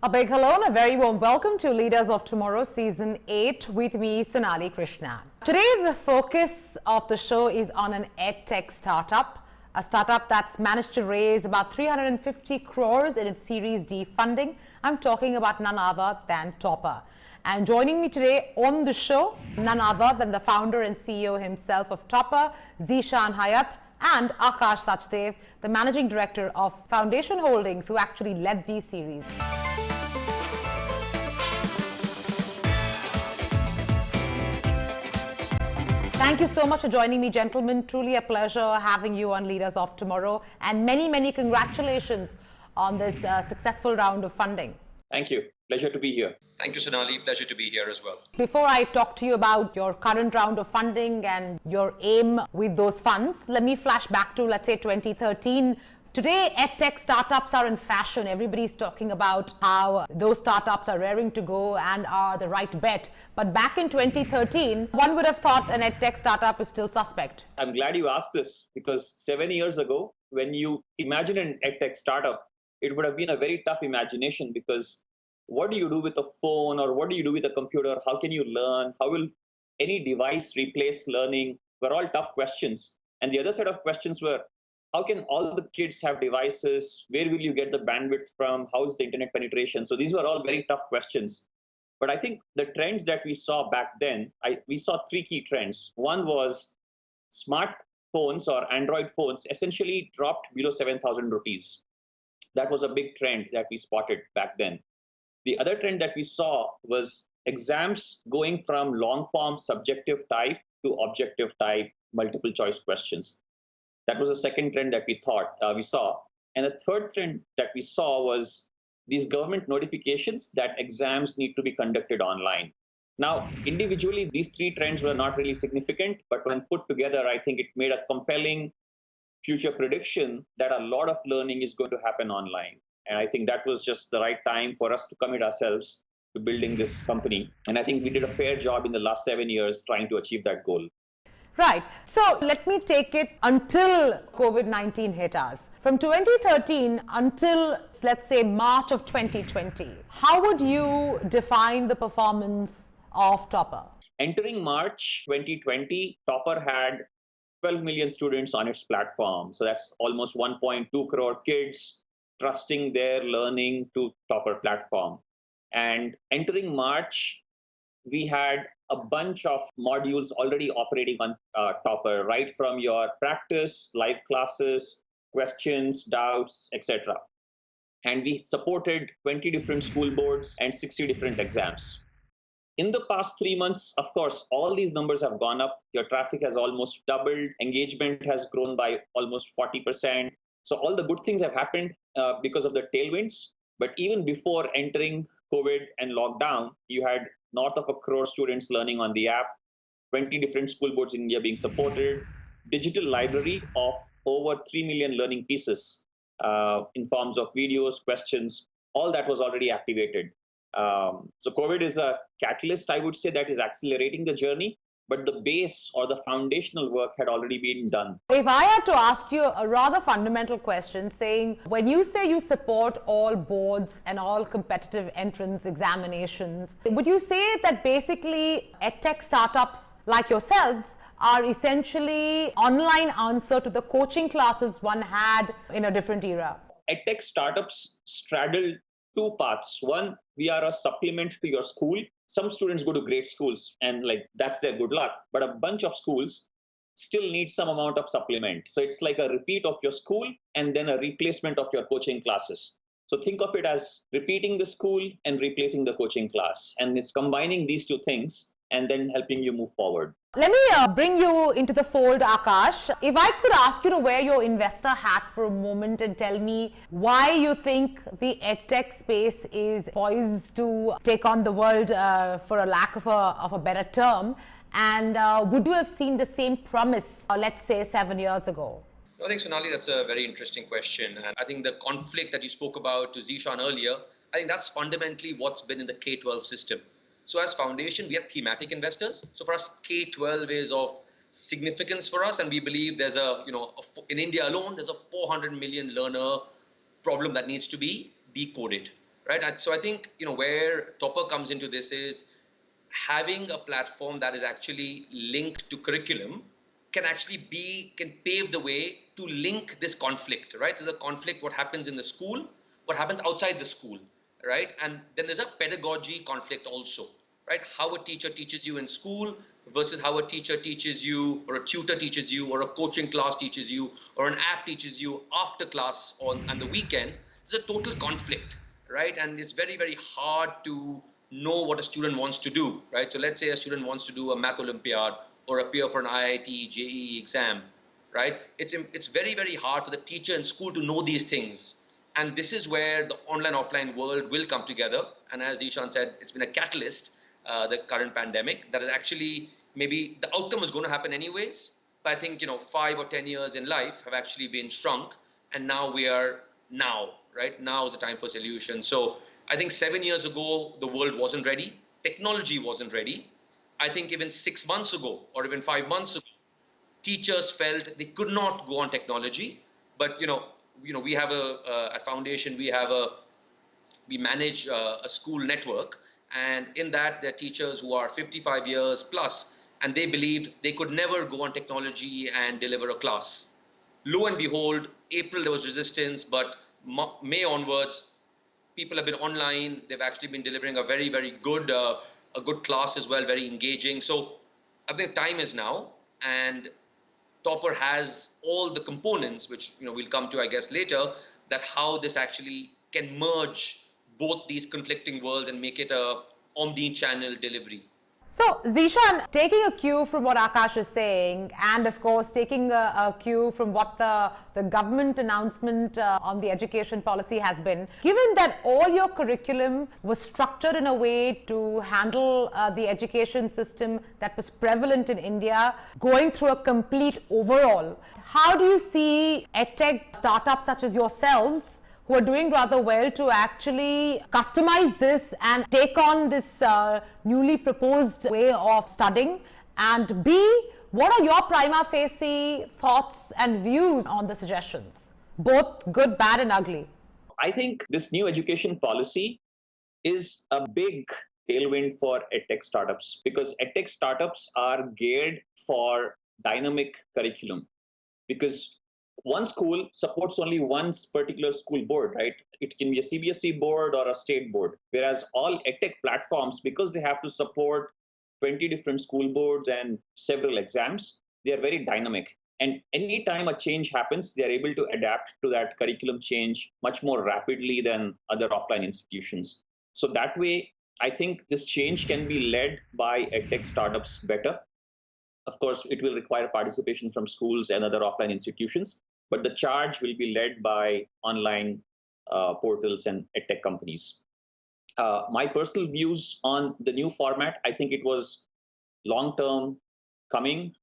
A big hello and a very warm welcome to Leaders of Tomorrow Season 8 with me, Sonali Krishna. Today, the focus of the show is on an Edtech startup, a startup that's managed to raise about 350 crores in its Series D funding. I'm talking about none other than Toppr. And joining me today on the show, none other than the founder and CEO himself of Toppr, Zishaan Hayath and Aakash Sachdev, the managing director of Foundation Holdings, who actually led these series. Thank you so much for joining me, gentlemen. Truly a pleasure having you on Leaders of Tomorrow, and many congratulations on this successful round of funding. Thank you. Pleasure to be here. Thank you, Sonali. Pleasure to be here as well. Before I talk to you about your current round of funding and your aim with those funds, let me flash back to, let's say, 2013. Today, edtech startups are in fashion. Everybody's talking about how those startups are raring to go and are the right bet. But back in 2013, one would have thought an edtech startup is still suspect. I'm glad you asked this because 7 years ago, when you imagine an edtech startup, it would have been a very tough imagination because what do you do with a phone or what do you do with a computer? How can you learn? How will any device replace learning? Were all tough questions. And the other set of questions were, how can all the kids have devices? Where will you get the bandwidth from? How is the internet penetration? So these were all very tough questions. But I think the trends that we saw back then, we saw three key trends. One was smartphones or Android phones essentially dropped below 7,000 rupees. That was a big trend that we spotted back then. The other trend that we saw was exams going from long form subjective type to objective type multiple choice questions. That was the second trend that we saw. And the third trend that we saw was these government notifications that exams need to be conducted online. Now, individually, these three trends were not really significant, but when put together, I think it made a compelling future prediction that a lot of learning is going to happen online. And I think that was just the right time for us to commit ourselves to building this company. And I think we did a fair job in the last 7 years trying to achieve that goal. Right. So let me take it until COVID-19 hit us. From 2013 until, let's say, March of 2020, how would you define the performance of Toppr? Entering March 2020, Toppr had 12 million students on its platform. So that's almost 1.2 crore kids trusting their learning to Toppr platform. And entering March, we had a bunch of modules already operating on Toppr, right from your practice, live classes, questions, doubts, etc. And we supported 20 different school boards and 60 different exams. In the past 3 months, of course, all these numbers have gone up. Your traffic has almost doubled. Engagement has grown by almost 40%. So all the good things have happened because of the tailwinds. But even before entering COVID and lockdown, you had north of 1 crore students learning on the app, 20 different school boards in India being supported, digital library of over 3 million learning pieces in forms of videos, questions, all that was already activated. So COVID is a catalyst, I would say, that is accelerating the journey, but the base or the foundational work had already been done. If I had to ask you a rather fundamental question, saying, when you say you support all boards and all competitive entrance examinations, would you say that basically edtech startups like yourselves are essentially online answer to the coaching classes one had in a different era? Edtech startups straddle two paths. One, we are a supplement to your school. Some students go to great schools and that's their good luck. But a bunch of schools still need some amount of supplement. So it's like a repeat of your school and then a replacement of your coaching classes. So think of it as repeating the school and replacing the coaching class. And it's combining these two things and then helping you move forward. Let me bring you into the fold, Aakash. If I could ask you to wear your investor hat for a moment and tell me why you think the edtech space is poised to take on the world, for a lack of a better term, and would you have seen the same promise, let's say, 7 years ago? I think, Sonali, that's a very interesting question. And I think the conflict that you spoke about to Zishaan earlier, I think that's fundamentally what's been in the K-12 system. So as foundation, we are thematic investors. So for us, K-12 is of significance for us. And we believe there's in India alone, there's a 400 million learner problem that needs to be decoded. right? So I think, where Toppr comes into this is having a platform that is actually linked to curriculum can pave the way to link this conflict, right? So the conflict, what happens in the school, what happens outside the school, right? And then there's a pedagogy conflict also, right? How a teacher teaches you in school versus how a teacher teaches you, or a tutor teaches you, or a coaching class teaches you, or an app teaches you after class on the weekend. There's a total conflict, right? And it's very, very hard to know what a student wants to do, right? So let's say a student wants to do a math Olympiad or appear for an IIT, JEE exam, right? It's very, very hard for the teacher in school to know these things. And this is where the online offline world will come together. And as Zishaan said, it's been a catalyst, the current pandemic, that is actually, maybe the outcome is going to happen anyways. But I think, 5 or 10 years in life have actually been shrunk. And now right? Now is the time for solution. So I think 7 years ago, the world wasn't ready. Technology wasn't ready. I think even 6 months ago, or even 5 months ago, teachers felt they could not go on technology. But we have at Foundation, we manage a school network, and in that, there are teachers who are 55 years plus, and they believed they could never go on technology and deliver a class. Lo and behold, April there was resistance, but May onwards, people have been online. They've actually been delivering a very, very good, a good class as well, very engaging. So I think time is now, and Toppr has all the components, which we'll come to, I guess, later, that how this actually can merge both these conflicting worlds and make it a omni-channel delivery. So, Zishaan, taking a cue from what Aakash is saying, and of course taking a cue from what the government announcement on the education policy has been, given that all your curriculum was structured in a way to handle the education system that was prevalent in India, going through a complete overhaul, how do you see edtech startups such as yourselves, who are doing rather well, to actually customize this and take on this newly proposed way of studying? And B, what are your prima facie thoughts and views on the suggestions, both good, bad and ugly? I think this new education policy is a big tailwind for edtech startups, because edtech startups are geared for dynamic curriculum, because one school supports only one particular school board, right? It can be a CBSE board or a state board, whereas all edtech platforms, because they have to support 20 different school boards and several exams, they are very dynamic. And anytime a change happens, they are able to adapt to that curriculum change much more rapidly than other offline institutions. So that way, I think this change can be led by edtech startups better. Of course, it will require participation from schools and other offline institutions, but the charge will be led by online portals and edtech companies. My personal views on the new format, I think it was long-term coming.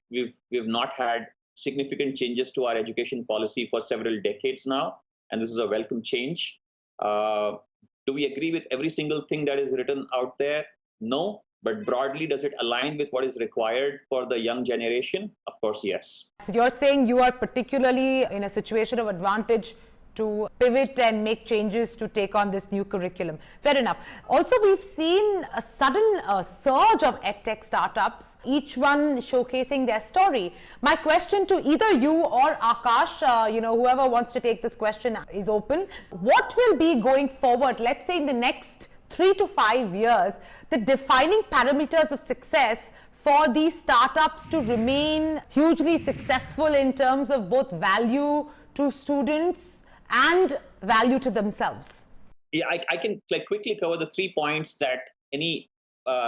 We've not had significant changes to our education policy for several decades now, and this is a welcome change. Do we agree with every single thing that is written out there? No. But broadly, does it align with what is required for the young generation? Of course, yes. So you're saying you are particularly in a situation of advantage to pivot and make changes to take on this new curriculum. Fair enough. Also, we've seen a sudden surge of edtech startups, each one showcasing their story. My question to either you or Aakash, whoever wants to take this question is open. What will be going forward, let's say in the next 3 to 5 years, the defining parameters of success for these startups to remain hugely successful in terms of both value to students and value to themselves? Yeah, I can quickly cover the 3 points that any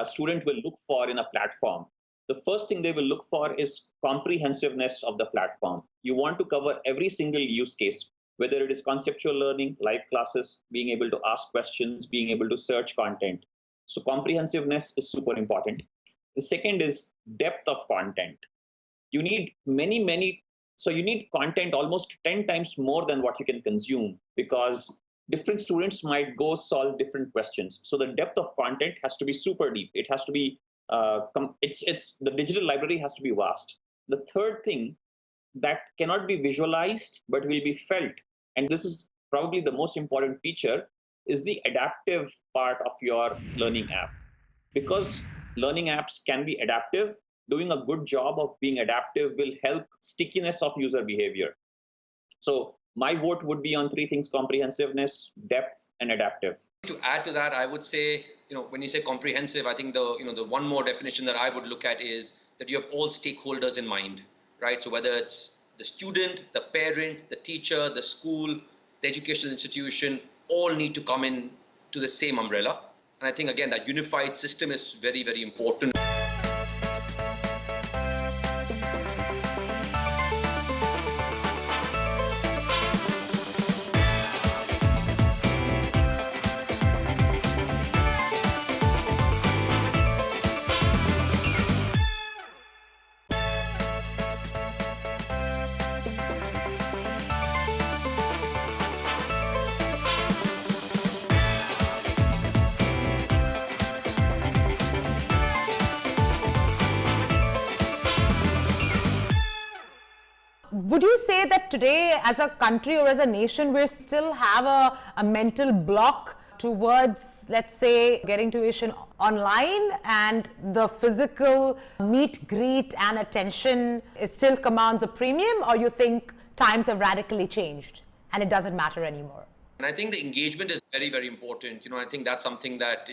student will look for in a platform. The first thing they will look for is comprehensiveness of the platform. You want to cover every single use case, whether it is conceptual learning, live classes, being able to ask questions, being able to search content. So comprehensiveness is super important. The second is depth of content. You need so you need content almost 10 times more than what you can consume, because different students might go solve different questions. So the depth of content has to be super deep. It has to be, the digital library has to be vast. The third thing that cannot be visualized but will be felt, and this is probably the most important feature, is the adaptive part of your learning app. Because learning apps can be adaptive, doing a good job of being adaptive will help stickiness of user behavior. So my vote would be on three things: comprehensiveness, depth, and adaptive. To add to that, I would say, when you say comprehensive, I think the one more definition that I would look at is that you have all stakeholders in mind, right? So whether it's the student, the parent, the teacher, the school, the educational institution, all need to come in to the same umbrella. And I think, again, that unified system is very, very important. Would you say that today, as a country or as a nation, we still have a mental block towards, let's say, getting tuition online, and the physical meet, greet and attention still commands a premium, or you think times have radically changed and it doesn't matter anymore? And I think the engagement is very, very important. I think that's something that,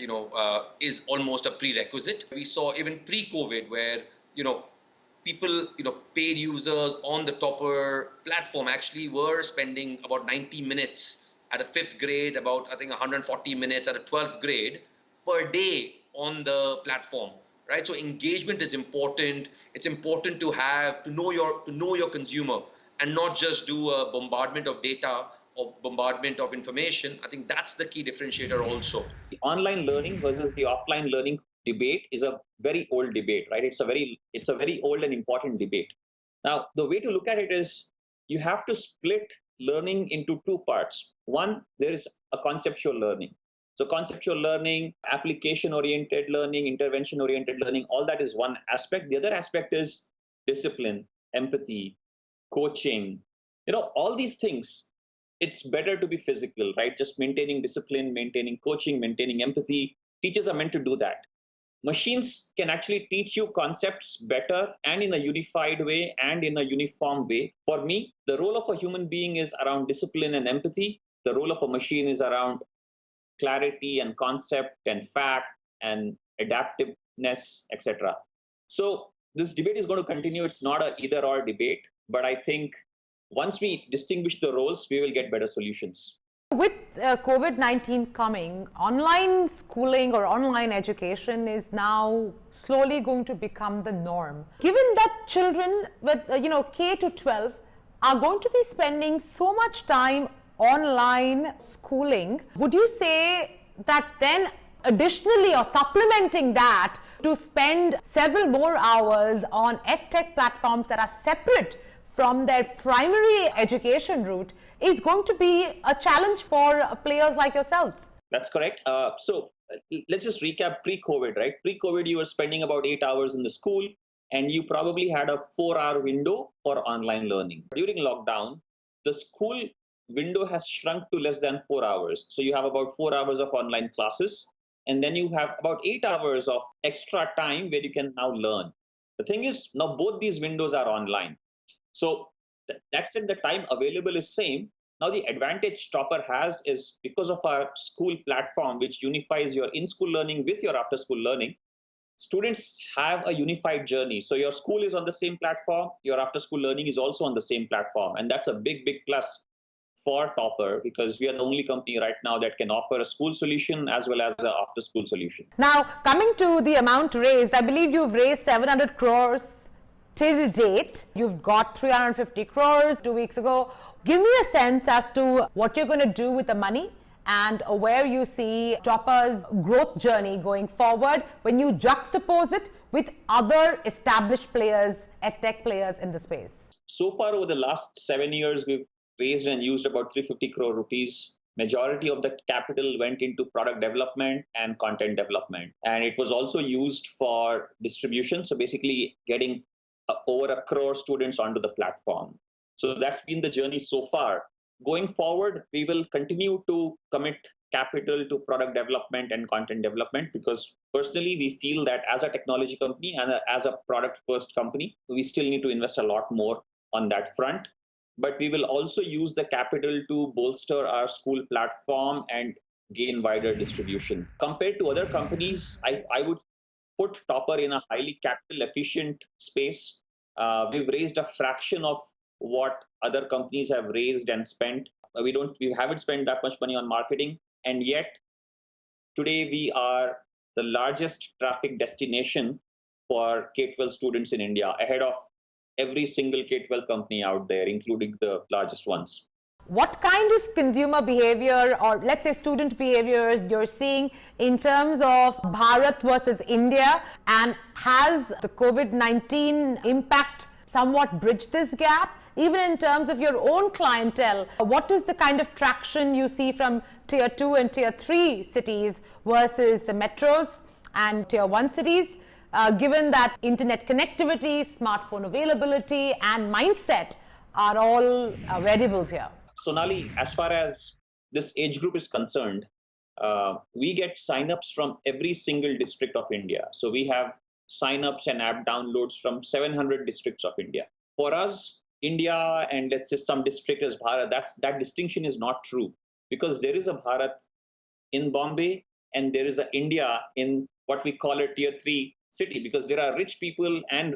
is almost a prerequisite. We saw even pre-COVID where, people, paid users on the Toppr platform actually were spending about 90 minutes at a 5th grade, about, I think, 140 minutes at a 12th grade per day on the platform, right? So engagement is important. It's important to know your consumer and not just do a bombardment of data or bombardment of information. I think that's the key differentiator also. The online learning versus the offline learning debate is a very old debate, right? It's a very old and important debate. Now, the way to look at it is you have to split learning into two parts. One, there is a conceptual learning. So conceptual learning, application-oriented learning, intervention-oriented learning, all that is one aspect. The other aspect is discipline, empathy, coaching, all these things. It's better to be physical, right? Just maintaining discipline, maintaining coaching, maintaining empathy. Teachers are meant to do that. Machines can actually teach you concepts better and in a unified way and in a uniform way. For me, the role of a human being is around discipline and empathy. The role of a machine is around clarity and concept and fact and adaptiveness, etc. So this debate is going to continue. It's not an either or debate, but I think once we distinguish the roles, we will get better solutions. With COVID-19 coming, online schooling or online education is now slowly going to become the norm. Given that children with K to 12 are going to be spending so much time online schooling, would you say that then additionally or supplementing that to spend several more hours on Edtech platforms that are separate from their primary education route is going to be a challenge for players like yourselves? That's correct. So let's just recap pre-COVID, right? Pre-COVID, you were spending about 8 hours in the school, and you probably had a 4-hour window for online learning. During lockdown, the school window has shrunk to less than 4 hours. So you have about 4 hours of online classes, and then you have about 8 hours of extra time where you can now learn. The thing is, now both these windows are online. So that said, the time available is same. Now the advantage Toppr has is because of our school platform, which unifies your in-school learning with your after-school learning, students have a unified journey. So your school is on the same platform, your after-school learning is also on the same platform. And that's a big, big plus for Toppr, because we are the only company right now that can offer a school solution as well as an after-school solution. Now, coming to the amount raised, I believe you've raised 700 crores till date. You've got 350 crores 2 weeks ago. Give me a sense as to what you're going to do with the money and where you see Toppr's growth journey going forward when you juxtapose it with other established players, Edtech players in the space. So far over the last 7 years, we've raised and used about 350 crore rupees. Majority of the capital went into product development and content development. And it was also used for distribution. So basically getting over 1 crore students onto the platform. So that's been the journey so far. Going forward, we will continue to commit capital to product development and content development, because personally we feel that as a technology company and as a product first company, we still need to invest a lot more on that front. But we will also use the capital to bolster our school platform and gain wider distribution. Compared to other companies, I would put Toppr in a highly capital efficient space. We've raised a fraction of what other companies have raised and spent. We haven't spent that much money on marketing, and yet today we are the largest traffic destination for K-12 students in India, ahead of every single K-12 company out there, including the largest ones. What kind of consumer behavior, or let's say student behavior, you're seeing in terms of Bharat versus India, and has the COVID-19 impact somewhat bridged this gap? Even in terms of your own clientele, what is the kind of traction you see from tier 2 and tier 3 cities versus the metros and tier 1 cities, given that internet connectivity, smartphone availability and mindset are all variables here? Sonali, as far as this age group is concerned, we get signups from every single district of India. So we have signups and app downloads from 700 districts of India. For us, India and let's say some district as Bharat, that distinction is not true, because there is a Bharat in Bombay and there is a India in what we call a tier 3 city, because there are rich people and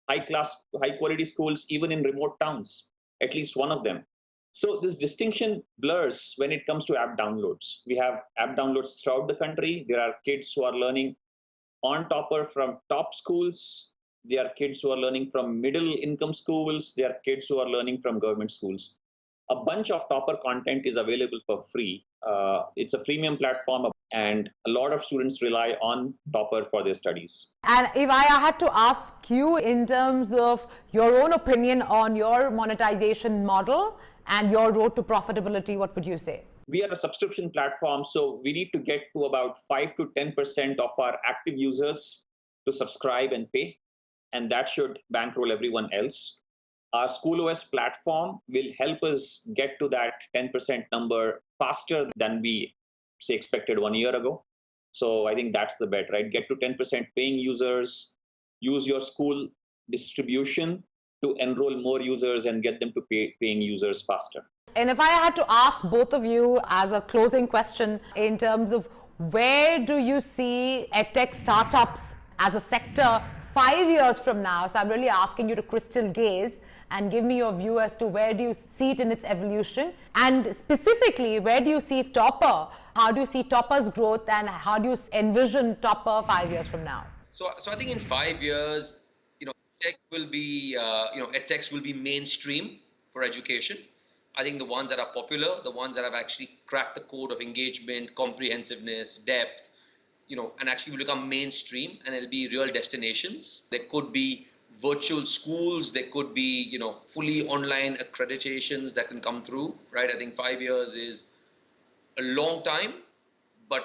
high quality schools even in remote towns, at least one of them. So this distinction blurs when it comes to app downloads. We have app downloads throughout the country. There are kids who are learning on Toppr from top schools. There are kids who are learning from middle income schools. There are kids who are learning from government schools. A bunch of Toppr content is available for free. It's a freemium platform, and a lot of students rely on Toppr for their studies. And if I had to ask you in terms of your own opinion on your monetization model and your road to profitability, what would you say? We are a subscription platform, so we need to get to about 5 to 10% of our active users to subscribe and pay, and that should bankroll everyone else. Our SchoolOS platform will help us get to that 10% number faster than we expected 1 year ago. So I think that's the bet, right? Get to 10% paying users, use your school distribution to enroll more users and get them to paying users faster. And if I had to ask both of you as a closing question in terms of where do you see edtech startups as a sector 5 years from now? So I'm really asking you to crystal gaze and give me your view as to where do you see it in its evolution, and specifically where do you see Toppr? How do you see Toppr's growth, and how do you envision Toppr 5 years from now? So I think in 5 years, tech will be, edtechs will be mainstream for education. I think the ones that are popular, the ones that have actually cracked the code of engagement, comprehensiveness, depth, and actually will become mainstream, and it'll be real destinations. There could be virtual schools, there could be, fully online accreditations that can come through, right? I think 5 years is a long time, but,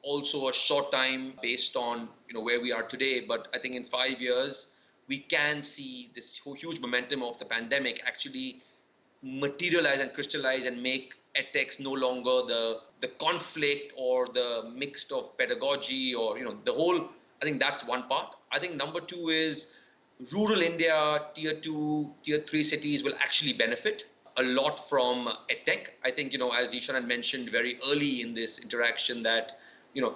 also a short time based on, where we are today. But I think in 5 years, we can see this huge momentum of the pandemic actually materialize and crystallize and make edtechs no longer the conflict or the mix of pedagogy or the whole. I think that's one part. I think number two is rural India, tier 2, tier 3 cities will actually benefit a lot from edtech. I think as Zishaan had mentioned very early in this interaction that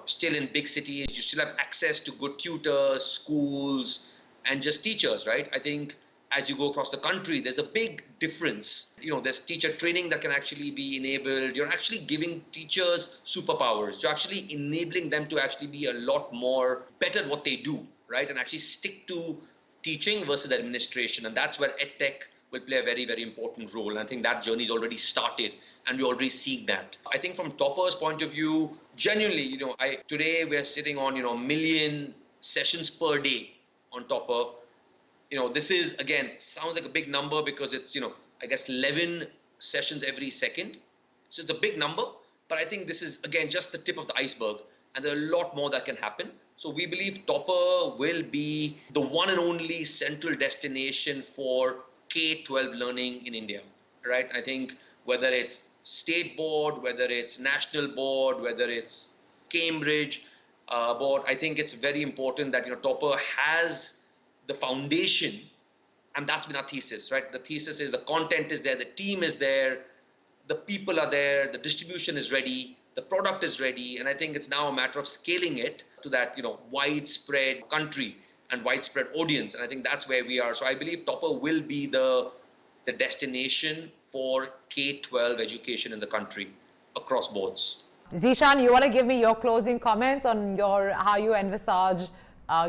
still in big cities you still have access to good tutors, schools, and just teachers, right? I think as you go across the country, there's a big difference. There's teacher training that can actually be enabled. You're actually giving teachers superpowers. You're actually enabling them to actually be a lot more better at what they do, right? And actually stick to teaching versus administration. And that's where edtech will play a very, very important role. And I think that journey's already started, and we already see that. I think from Toppr's point of view, genuinely, today we're sitting on, million sessions per day on Toppr. This is, again, sounds like a big number because it's, I guess 11 sessions every second. So it's a big number, but I think this is, again, just the tip of the iceberg, and there are a lot more that can happen. So we believe Toppr will be the one and only central destination for K-12 learning in India, right? I think whether it's state board, whether it's national board, whether it's Cambridge board, I think it's very important that Toppr has the foundation, and that's been our thesis, right? The thesis is the content is there, the team is there, the people are there, the distribution is ready, the product is ready, and I think it's now a matter of scaling it to that widespread country and widespread audience, and I think that's where we are. So I believe Toppr will be the destination for K-12 education in the country across boards. Zishaan, you want to give me your closing comments on how you envisage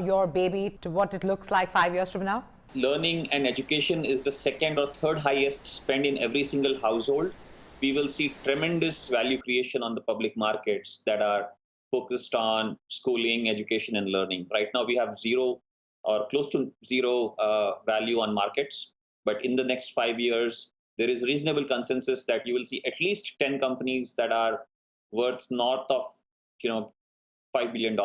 your baby to what it looks like 5 years from now? Learning and education is the second or third highest spend in every single household. We will see tremendous value creation on the public markets that are focused on schooling, education, and learning. Right now, we have zero or close to zero value on markets. But in the next 5 years, there is reasonable consensus that you will see at least 10 companies that are worth north of $5 billion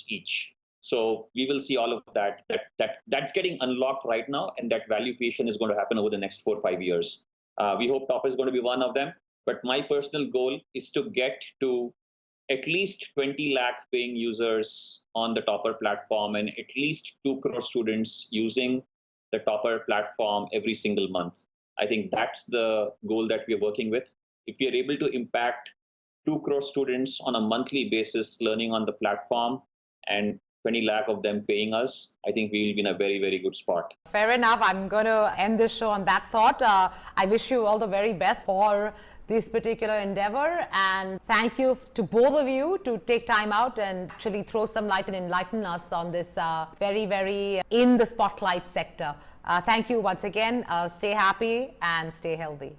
each. So we will see all of that's getting unlocked right now, and that value creation is going to happen over the next 4 or 5 years. We hope Toppr is going to be one of them. But my personal goal is to get to at least 20 lakh paying users on the Toppr platform and at least 2 crore students using the Toppr platform every single month. I think that's the goal that we're working with. If we are able to impact 2 crore students on a monthly basis learning on the platform and 20 lakh of them paying us, I think we'll be in a very, very good spot. Fair enough. I'm going to end this show on that thought. I wish you all the very best for this particular endeavor, and thank you to both of you to take time out and actually throw some light and enlighten us on this very, very in the spotlight sector. Thank you once again. Stay happy and stay healthy.